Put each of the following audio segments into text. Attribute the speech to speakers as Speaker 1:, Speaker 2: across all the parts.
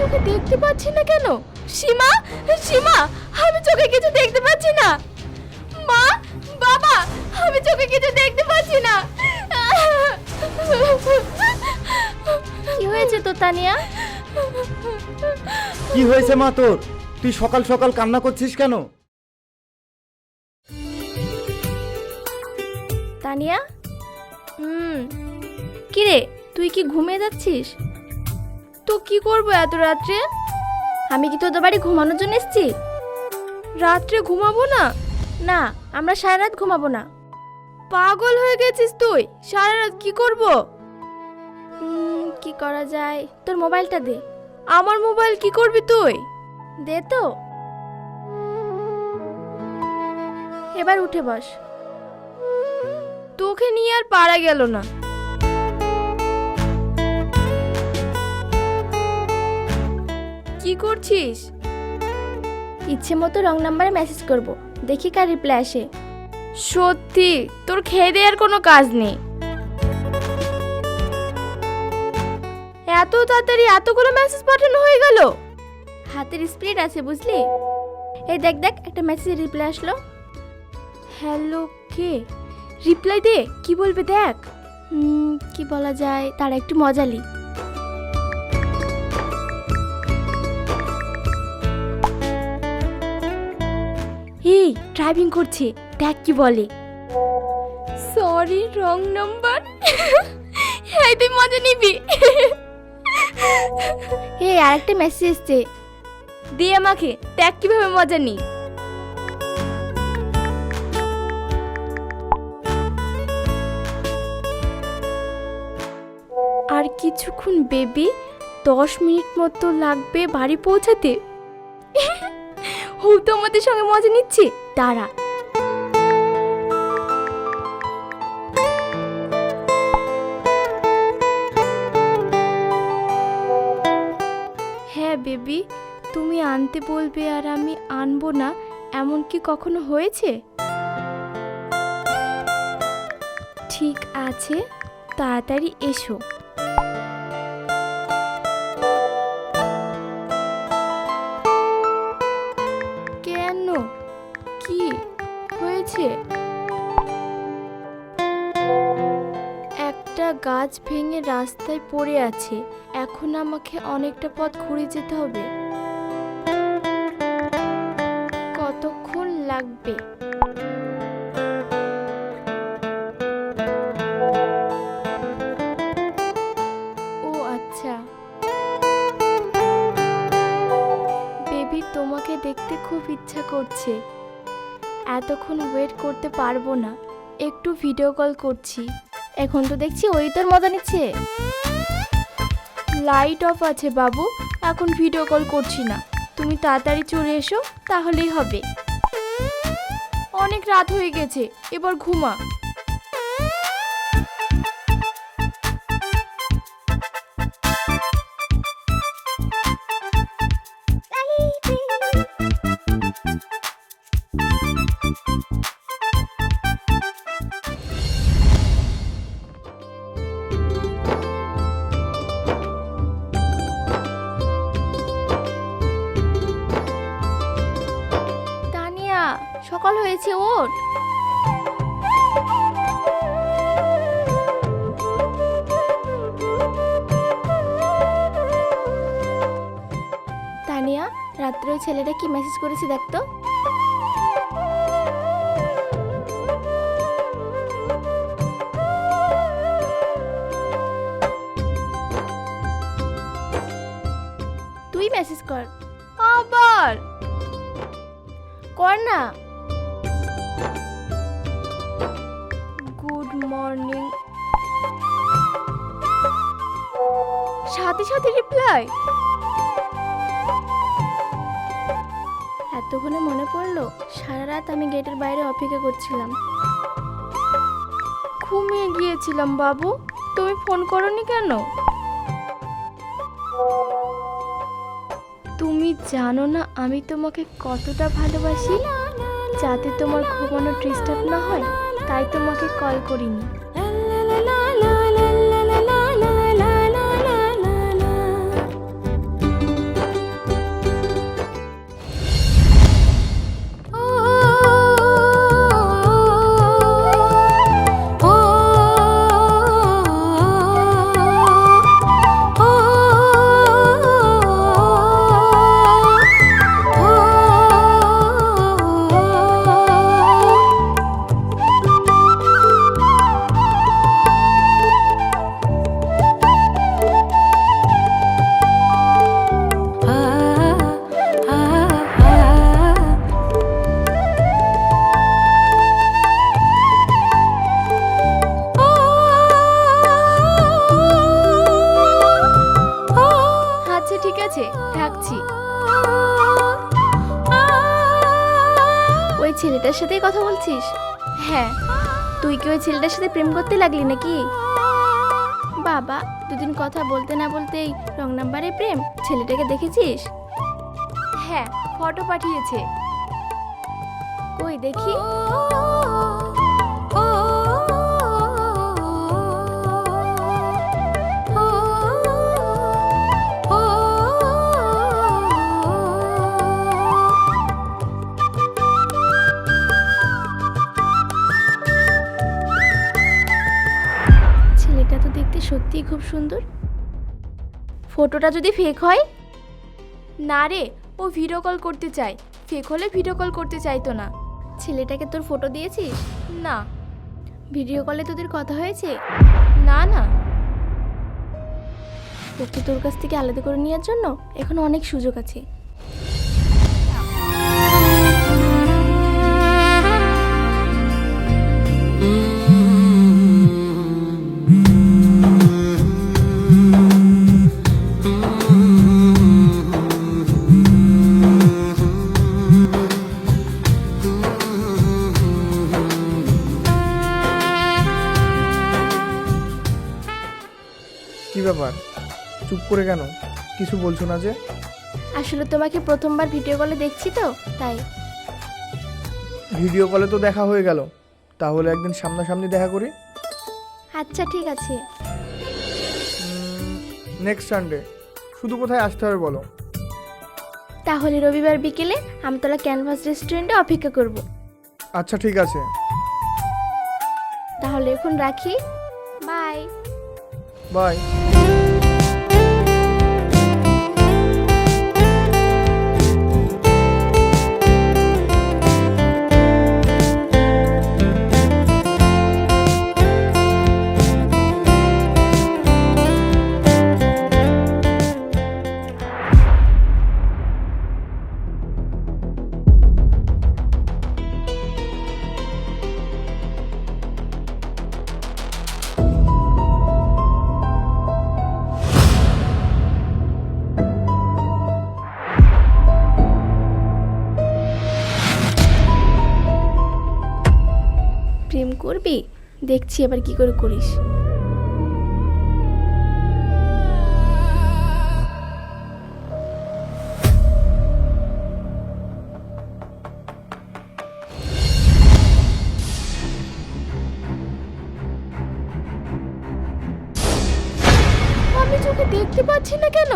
Speaker 1: চোখে দেখতে পাচ্ছি না কেন? সীমা, সীমা, আমি চোখে কিছু দেখতে পাচ্ছি না। মা, বাবা, আমি চোখে কিছু দেখতে পাচ্ছি না। কি হয়েছে তো তানিয়া?
Speaker 2: কি হয়েছে মা তোর? তুই সকাল সকাল কান্না করছিস কেন?
Speaker 1: তানিয়া, কি রে, তুই কি ঘুমিয়ে যাচ্ছিস? তো কি করবো এত রাত্রে? আমি কি তোদের বাড়ি ঘুমানোর জন্য এসেছি? রাত্রে ঘুমাবো না? না, আমরা সারা রাত ঘুমাবো না। পাগল হয়ে গেছিস তুই? সারা রাত কি করব? কি করা যায়? তোর মোবাইলটা দে। আমার মোবাইল কি করবি তুই? দে তো। এবার উঠে বস। তোকে নিয়ে আর পারা গেল না। কি করছিস? ইচ্ছে মতো রং নাম্বারে মেসেজ করব, দেখি কার রিপ্লাই আসে। সত্যি তোর খেয়ে দেওয়ার কোনো কাজ নেই। এত তাড়াতাড়ি এতগুলো মেসেজ পাঠানো হয়ে গেল? হাতের স্পিড আছে বুঝলি? এই দেখ দেখ, একটা মেসেজের রিপ্লাই আসলো। হ্যালো, কে? রিপ্লাই দে, কি বলবে দেখ। কি বলা যায়, তারা একটু মজালি। এই ড্রাইভিং করছে, দেখ কি বলে। Sorry, wrong number. এই তুই মজা নিবি। এই আরেকটা মেসেজ এসছে, দে আমাকে, দেখ কিভাবে মজা নি। আর কিছুক্ষণ বেবি, 10 মিনিট মতো লাগবে বাড়ি পৌঁছাতে। ও তো আমাদের সঙ্গে মজা নিচ্ছে, দাঁড়া। হ্যাঁ বেবি, তুমি আনতে বলবে আর আমি আনবো না, এমন কি কখনো হয়েছে? ঠিক আছে, তাড়াতাড়ি এসো। কেন, কি হয়েছে? একটা গাছ ভেঙে রাস্তায় পড়ে আছে, এখন আমাকে অনেকটা পথ ঘুরে যেতে হবে। কতক্ষণ লাগবে? ও আচ্ছা। বেবি, তোমাকে দেখতে খুব ইচ্ছা করছে, এতক্ষণ ওয়েট করতে পারবো না, একটু ভিডিও কল করছি। এখন তো দেখছি ওই তোর মজা নিচ্ছে। লাইট অফ আছে বাবু, এখন ভিডিও কল করছি না, তুমি তাড়াতাড়ি চলে এসো, তাহলেই হবে। অনেক রাত হয়ে গেছে, এবার ঘুমা। সকাল হয়েছে, ওঠ। তানিয়া, রাত্রে ওই ছেলেটা কি মেসেজ করেছে দেখতো। তুই মেসেজ কর। আবার কর না। গুড মর্নিং, সাথে সাথে রিপ্লাই। এতক্ষণে মনে পড়লো সারা রাত আমি গেটের বাইরে অপেক্ষা করছিলাম। ঘুমিয়ে গিয়েছিলাম বাবু, তুমি ফোন করোনি কেন? তুমি জানো না আমি তোমাকে কতটা ভালোবাসি, যাতে তোমার ঘুমানো ডিস্টার্ব না হয়, তাই তোমাকে কল করিনি। কথা বলছিস? হ্যাঁ। তুই কি ওই ছেলেটার সাথে প্রেম করতে লাগলি নাকি? বাবা, দুদিন কথা বলতে না বলতেই রং নাম্বারে প্রেম। ছেলেটাকে দেখেছিস? হ্যাঁ, ফটো পাঠিয়েছে। কই দেখি। ছেলেটা তো দেখতে সত্যিই খুব সুন্দর। ফটোটা যদি ফেক হয়? না রে, ও ভিডিও কল করতে চায়। ফেক হলে ভিডিও কল করতে চাইতো না। ছেলেটাকে তোর ফটো দিয়েছিস? না। ভিডিও কলে তোদের কথা হয়েছে? না না। ওকে তোর কাছ থেকে আলাদা করে নেওয়ার জন্য এখন অনেক সুযোগ আছে।
Speaker 3: কি ব্যাপার, চুপ করে কেন? কিছু বলছো না যে?
Speaker 1: আসলে তোমাকে প্রথমবার ভিডিও কলে দেখছি তো তাই।
Speaker 3: ভিডিও কলে তো দেখা হয়ে গেল, তাহলে একদিন সামনাসামনি দেখা করি।
Speaker 1: আচ্ছা ঠিক আছে।
Speaker 3: Next Sunday. শুধু কোথায় আসতে হবে বলো?
Speaker 1: তাহলে রবিবার বিকেলে আমতলা ক্যানভাস রেস্টুরেন্টে অপেক্ষা করব।
Speaker 3: আচ্ছা ঠিক আছে।
Speaker 1: তাহলে এখন রাখি। বাই।
Speaker 3: বাই।
Speaker 1: প্রেম করবি? দেখছি এবার কি করে করিস। আমি চোখে দেখতে পাচ্ছি না কেন?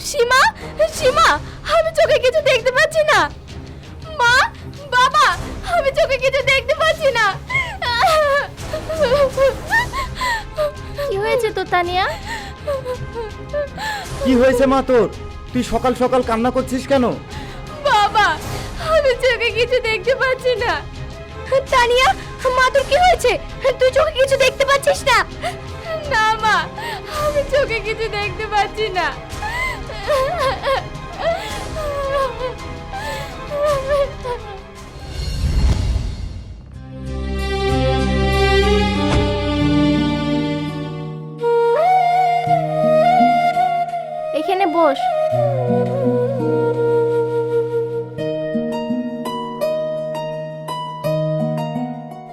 Speaker 1: সীমা, সীমা, আমি চোখে কিছু দেখতে পাচ্ছি না। মা, বাবা, আমি চোখে কিছু দেখতে পাচ্ছি না। কি হয়েছে তো তানিয়া?
Speaker 2: কি হয়েছে মা তোর? তুই সকাল সকাল কান্না করছিস কেন?
Speaker 1: বাবা, আমি চোখে কিছু দেখতে পাচ্ছি না। তানিয়া, মা তোর কি হয়েছে? তুই চোখে কিছু দেখতে পাচ্ছিস না? না মা, আমি চোখে কিছু দেখতে পাচ্ছি না। এখানে বস।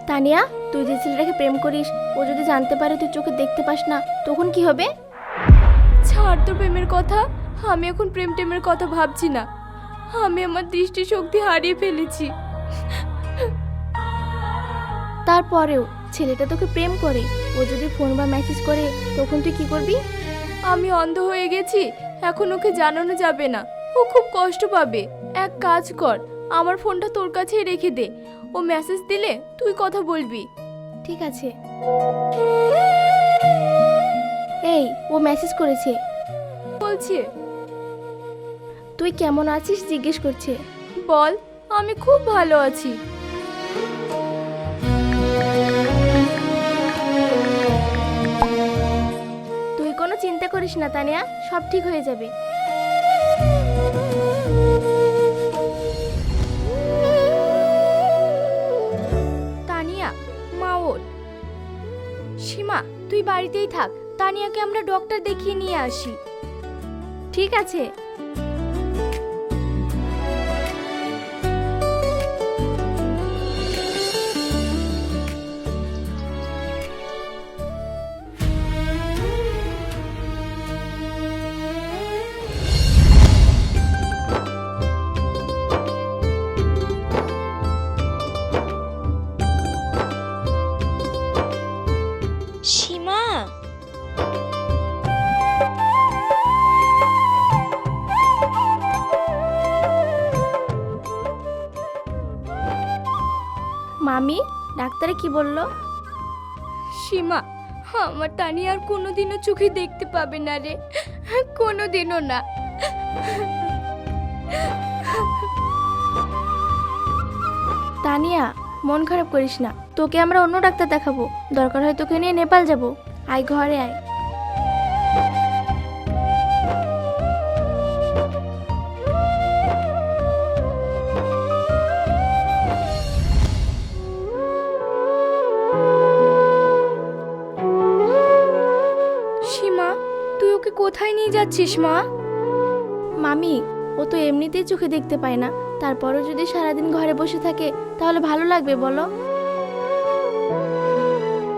Speaker 1: তানিয়া, তুই যে ছেলেটাকে প্রেম করিস, ও যদি জানতে পারে তুই চোখে দেখতে পাস না, তখন কি হবে? ছাড় তো প্রেমের কথা। আমি এখন প্রেম টেমের কথা ভাবছি না। আমি আমার দৃষ্টিশক্তি হারিয়ে ফেলেছি। তারপরেও ছেলেটা তোকে প্রেম করে, ও যদি ফোন বা মেসেজ করে তখন তুই কি করবি? আমি অন্ধ হয়ে গেছি, এখন ওকে জানানো যাবে না। ও খুব কষ্ট পাবে। এক কাজ কর, আমার ফোনটা তোর কাছেই রেখে দে। ও মেসেজ দিলে তুই কথা বলবি। ঠিক আছে। এই, ও মেসেজ করেছে। বলছে তুই কেমন আছিস জিজ্ঞেস করছে। বল, আমি খুব ভালো আছি। তুই কোনো চিন্তা করিস না তানিয়া, সব ঠিক হয়ে যাবে। তানিয়া, মা ওঠ। সীমা, তুই বাড়িতেই থাক। তানিয়াকে আমরা ডক্টর দেখিয়ে নিয়ে আসি। ঠিক আছে।
Speaker 4: সীমা,
Speaker 1: মামি, ডাক্তারে কি বললো?
Speaker 5: সীমা, আমার টানি আর কোনোদিনও চোখে দেখতে পাবে না রে, কোনোদিনও না।
Speaker 1: তানিয়া, মন খারাপ করিস না, তোকে আমরা অন্য ডাক্তার দেখাবো, দরকার হয় তোকে নিয়ে নেপাল যাব। আয় ঘরে আয়।
Speaker 5: সীমা, তুই ওকে কোথায় নিয়ে যাচ্ছিস মা?
Speaker 1: মামি, ও তো এমনিতেই চোখে দেখতে পায় না, তারপরও যদি সারাদিন ঘরে বসে থাকে তাহলে ভালো লাগবে বলো?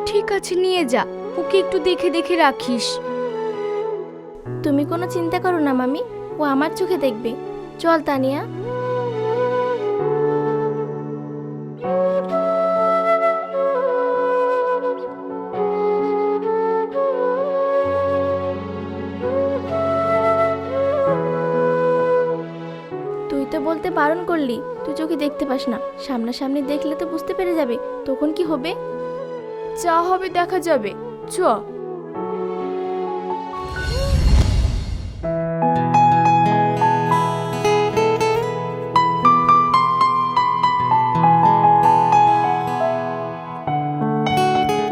Speaker 5: ঠিক আছে, নিয়ে যা, ওকে একটু দেখে দেখে রাখিস।
Speaker 1: তুমি কোনো চিন্তা করো না মামি, ও আমার চোখে দেখবে। চল তানিয়া। তুই তো বলতে বারণ করলি তুই চোখে দেখতে পাস না, সামনাসামনি দেখলে তো বুঝতে পেরে যাবে, তখন কি হবে?
Speaker 5: যা হবে দেখা যাবে, চ।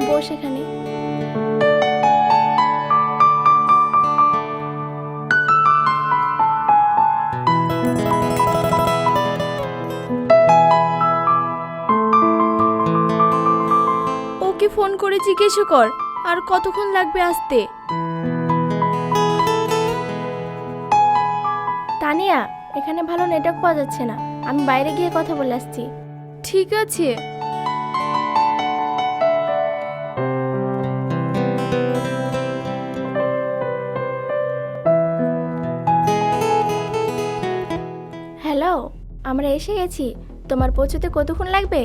Speaker 1: বস এখানে।
Speaker 5: ওকে ফোন করে জিজ্ঞেস কর আর কতক্ষণ লাগবে আসতে।
Speaker 1: তানিয়া, এখানে ভালো নেটওয়ার্ক পাওয়া যাচ্ছে না, আমি বাইরে গিয়ে কথা বলে আসছি।
Speaker 5: ঠিক আছে।
Speaker 1: হ্যালো, আমরা এসে গেছি, তোমার পৌঁছতে কতক্ষণ লাগবে?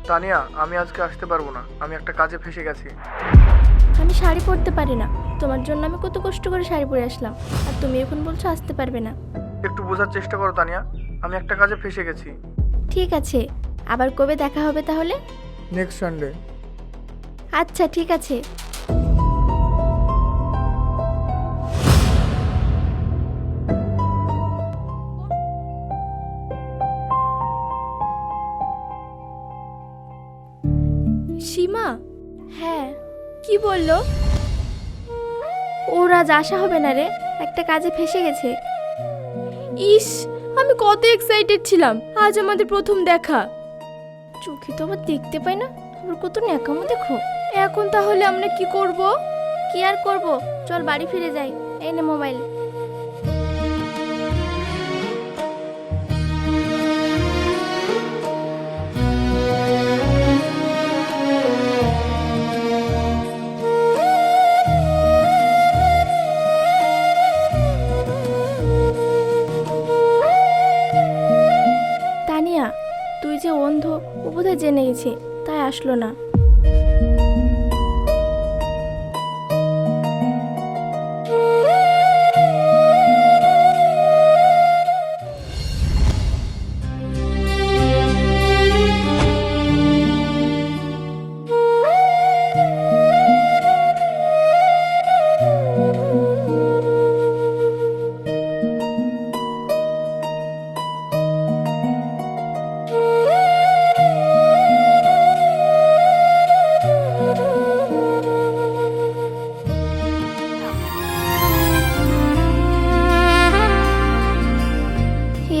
Speaker 3: তানিয়া, আমি আজকে আসতে পারবো না, আমি একটা কাজে ফেসে গেছি।
Speaker 1: আমি শাড়ি পরতে পারি না, তোমার জন্য আমি কত কষ্ট করে শাড়ি পরে আসলাম, আর তুমি এখন বলছো আসতে পারবে না।
Speaker 3: একটু বোঝার চেষ্টা করো তানিয়া, আমি একটা কাজে ফেসে গেছি।
Speaker 1: ঠিক আছে, আবার কবে দেখা হবে তাহলে?
Speaker 3: Next Sunday.
Speaker 1: আচ্ছা ঠিক আছে।
Speaker 5: সীমা,
Speaker 1: হ্যাঁ,
Speaker 5: কি বললো?
Speaker 1: ওর আজ আসা হবে না রে, একটা কাজে ফেসে গেছে।
Speaker 5: ইস, আমি কত এক্সাইটেড ছিলাম, আজ আমাদের প্রথম দেখা।
Speaker 1: চোখে তো আবার দেখতে পাই না, আবার কত ন্যাকামো দেখো।
Speaker 5: এখন তাহলে আমরা কি করব?
Speaker 1: কি আর করব, চল বাড়ি ফিরে যাই। এই নে মোবাইল। তানিয়া, তুই যে অন্ধ, ও বোধহয় জেনে গেছে, তাই আসলো না।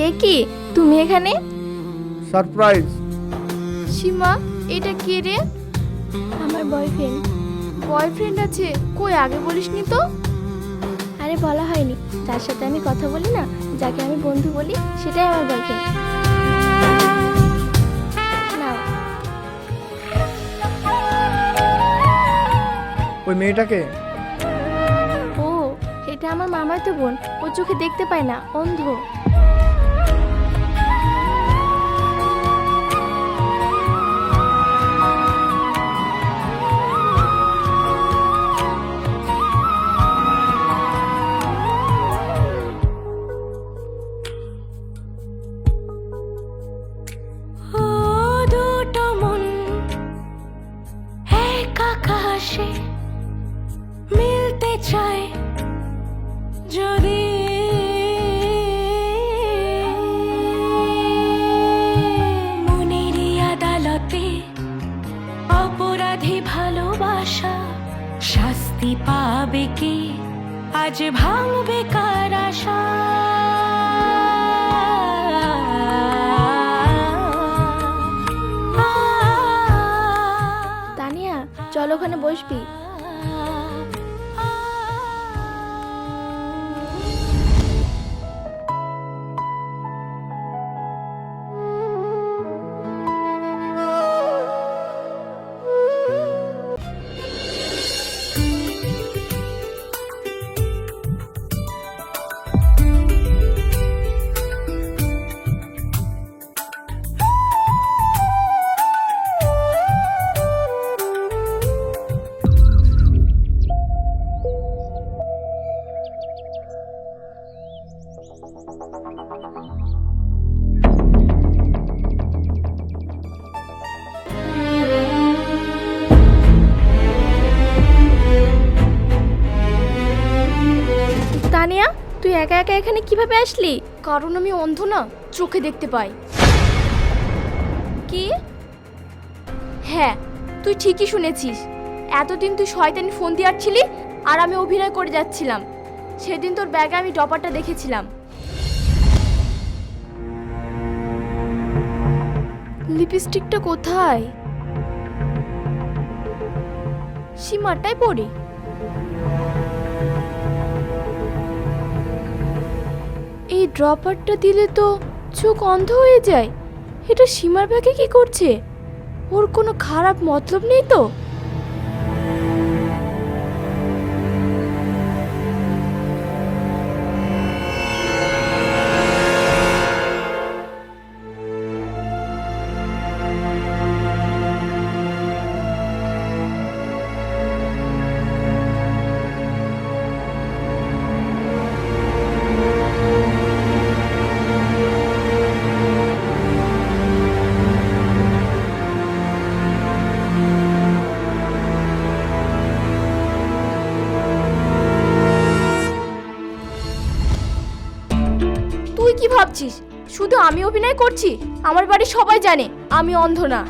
Speaker 1: এ কি, তুমি এখানে?
Speaker 3: সারপ্রাইজ।
Speaker 5: সীমা, এটা কে রে?
Speaker 1: আমার বয়ফ্রেন্ড।
Speaker 5: বয়ফ্রেন্ড আছে? কই আগে বলিসনি তো?
Speaker 1: আরে বলা হয়নি, যার সাথে আমি কথা বলি না, যাকে আমি বন্ধু বলি, সেটাই আমার বয়ফ্রেন্ড। নাও।
Speaker 3: ওই মেয়েটাকে?
Speaker 1: ও, এটা আমার মামাতো বোন, ও চোখে দেখতে পায় না, অন্ধ।
Speaker 4: চায় যদি মনেরই আদালতে অপরাধী ভালোবাসা শাস্তি পাবে কে আজ ভাঙবে কার আশা
Speaker 1: তানিয়া চল ওখানে বসবি। তানিয়া তুই একা একা এখানে কিভাবে আসলি?
Speaker 5: কারণ আমি অন্ধ না, চোখে দেখতে পাই।
Speaker 1: কি?
Speaker 5: হ্যাঁ, তুই ঠিকই শুনেছিস। এতদিন তুই শয়তানি ফোন দিয়ে আসছিলি আর আমি অভিনয় করে যাচ্ছিলাম। সেদিন তোর ব্যাগে আমি ডপারটা দেখেছিলাম।
Speaker 1: লিপস্টিকটা কোথায়?
Speaker 5: সীমাটাই পড়ি।
Speaker 1: এই ড্রপারটা দিলে তো চোখ অন্ধ হয়ে যায়। এটা সীমার ব্যাগে কি করছে? ওর কোনো খারাপ মতলব নেই তো?
Speaker 5: তুই কি ভাবছিস শুধু আমি অভিনয় করছি? আমার বাড়ির সবাই জানে আমি অন্ধ না।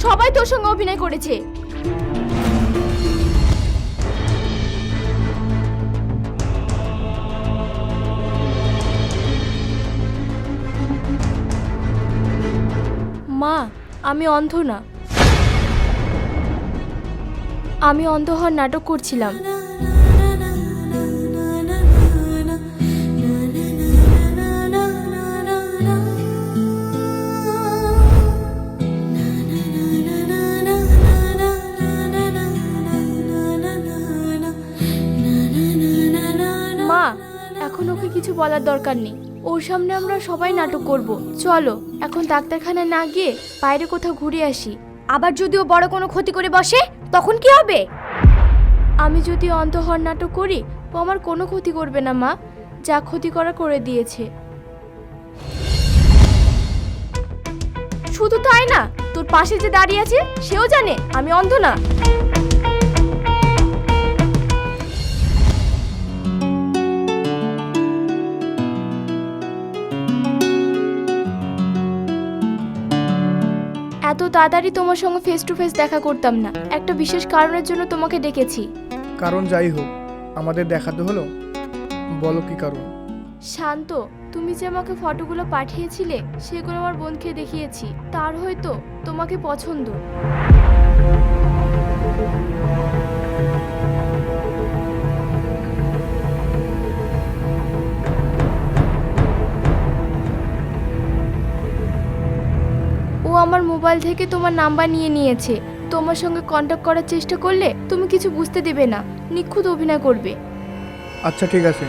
Speaker 5: সবাই তোর সঙ্গে অভিনয় করেছে। মা, আমি অন্ধ না। আমি অন্ধ হওয়ার নাটক করছিলাম। মা, এখন ওকে কিছু বলার দরকার নেই। ওর সামনে আমরা সবাই নাটক করব। চলো এখন ডাক্তারখানায় না গিয়ে বাইরে কোথাও ঘুরে আসি। আবার যদি ও বড় কোনো ক্ষতি করে বসে তখন কি হবে? আমি যদি অন্ধ হওয়ার নাটক করি ও আমার কোনো ক্ষতি করবে না মা। যা ক্ষতি করা করে দিয়েছে। শুধু তাই না, তোর পাশে যে দাঁড়িয়ে আছে সেও জানে আমি অন্ধ না। এত তাড়াতাড়ি তোমার সঙ্গে ফেস টু ফেস দেখা করতাম না। একটা বিশেষ কারণের জন্য তোমাকে ডেকেছি।
Speaker 3: কারণ যাই হোক, আমাদের দেখাতে হলো। বলো কি কারণ?
Speaker 1: শান্ত, তুমি যে আমাকে ফটোগুলো পাঠিয়েছিলে সেগুলো আমার বোনকে দেখিয়েছি। তার হয়তো তোমাকে পছন্দ। ও আমার মোবাইল থেকে তোমার নাম্বার নিয়ে নিয়েছে। তোমার সঙ্গে কন্ট্যাক্ট করার চেষ্টা করলে তুমি কিছু বুঝতে দেবে না, নিখুঁত অভিনয় করবে।
Speaker 3: আচ্ছা ঠিক আছে,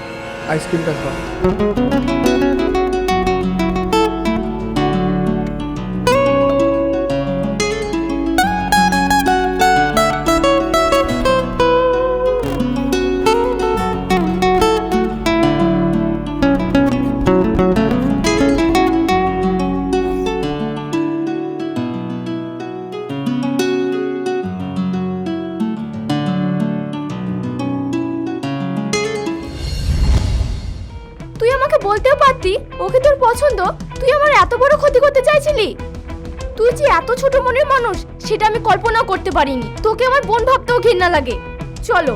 Speaker 3: আইসক্রিমটা খাও।
Speaker 5: বলতেও পারতি ওকে তোর পছন্দ, তুই আমার এত বড় ক্ষতি করতে চাইছিলি? তুই যে এত ছোট মনের মানুষ সেটা আমি কল্পনাও করতে পারিনি। তোকে আমার বোন ভাবতেও ঘৃণা লাগে। চলো।